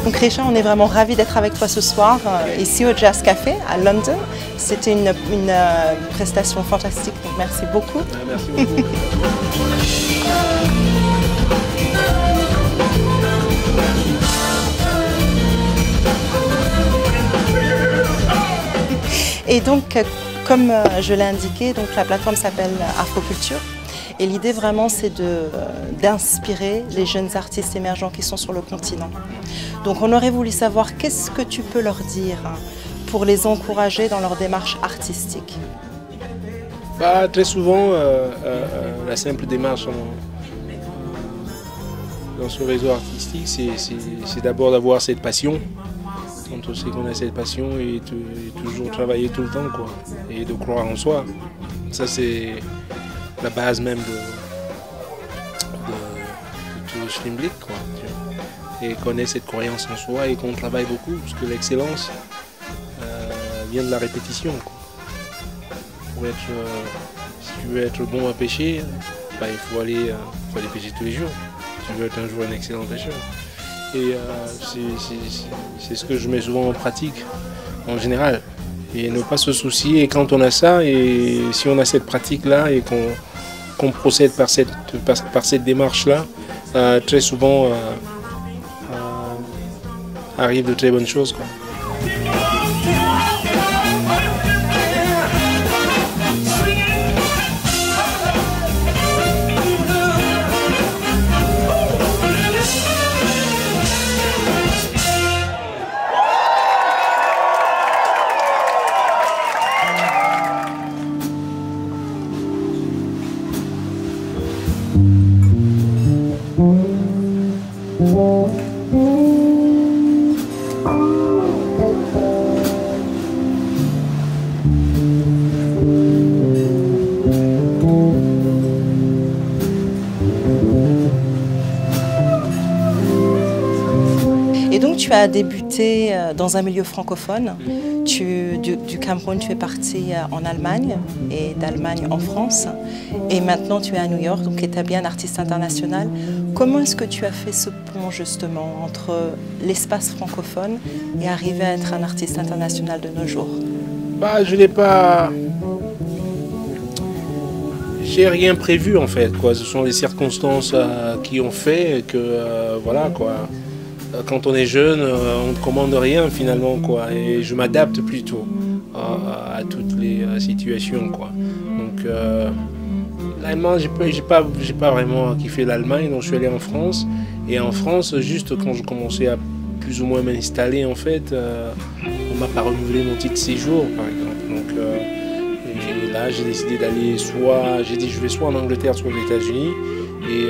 Donc Richard, on est vraiment ravis d'être avec toi ce soir ici au Jazz Café à London. C'était une prestation fantastique, donc merci beaucoup. Merci beaucoup. Et donc, comme je l'ai indiqué, donc la plateforme s'appelle Afroculture. Et l'idée vraiment, c'est d'inspirer les jeunes artistes émergents qui sont sur le continent. Donc on aurait voulu savoir qu'est-ce que tu peux leur dire pour les encourager dans leur démarche artistique. Très souvent, la simple démarche dans ce réseau artistique, c'est d'abord d'avoir cette passion. Quand on sait qu'on a cette passion et toujours travailler tout le temps, quoi, et de croire en soi. Ça, c'est la base même de tout le Schwimblick, quoi. Et connaître cette croyance en soi et qu'on travaille beaucoup, parce que l'excellence vient de la répétition, quoi. Si tu veux être bon à pêcher, il faut aller pêcher tous les jours. Si tu veux être un jour un excellent pêcheur. Et c'est ce que je mets souvent en pratique, en général. Et ne pas se soucier, et quand on a ça, et si on a cette pratique-là, et qu'on procède par cette démarche-là, très souvent arrivent de très bonnes choses, quoi. Tu as débuté dans un milieu francophone. Du Cameroun, tu es parti en Allemagne et d'Allemagne en France. Et maintenant, tu es à New York, donc établi un artiste international. Comment est-ce que tu as fait ce pont justement entre l'espace francophone et arriver à être un artiste international de nos jours? Je n'ai pas... J'ai rien prévu en fait, quoi. Ce sont les circonstances qui ont fait que, voilà, quoi. Quand on est jeune, on ne commande rien finalement, quoi, et je m'adapte plutôt à toutes les situations, quoi. Donc l'Allemagne, j'ai pas vraiment kiffé l'Allemagne, donc je suis allé en France. Et en France, juste quand je commençais à plus ou moins m'installer, en fait, on m'a pas renouvelé mon titre de séjour, par exemple. Donc et là, j'ai décidé d'aller j'ai dit je vais soit en Angleterre, soit aux États-Unis. Et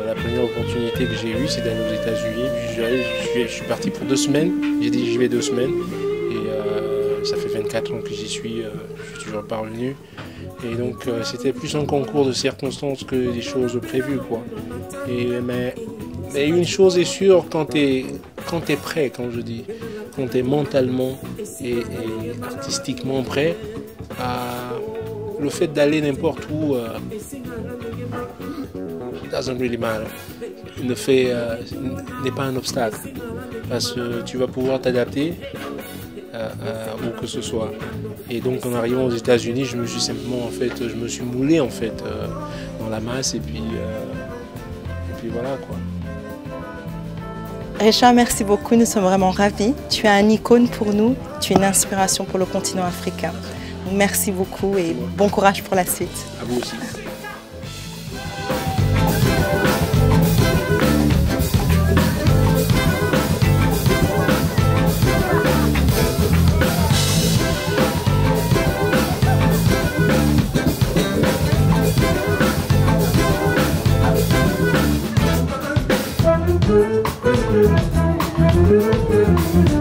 la première opportunité que j'ai eue, c'est d'aller aux États-Unis. Puis je suis parti pour 2 semaines. J'ai dit j'y vais 2 semaines. Et ça fait 24 ans que j'y suis. Je suis toujours pas revenu. Et donc c'était plus un concours de circonstances que des choses prévues, quoi. Mais une chose est sûre, quand tu es prêt, quand je dis, quand tu es mentalement et artistiquement prêt, le fait d'aller n'importe où doesn't really matter. N'est pas un obstacle, parce que tu vas pouvoir t'adapter où que ce soit. Et donc en arrivant aux États-Unis, je me suis moulé en fait dans la masse, et puis voilà quoi. Richard, merci beaucoup, nous sommes vraiment ravis. Tu es un icône pour nous, tu es une inspiration pour le continent africain. Merci beaucoup et bon courage pour la suite. À vous aussi. Thank you.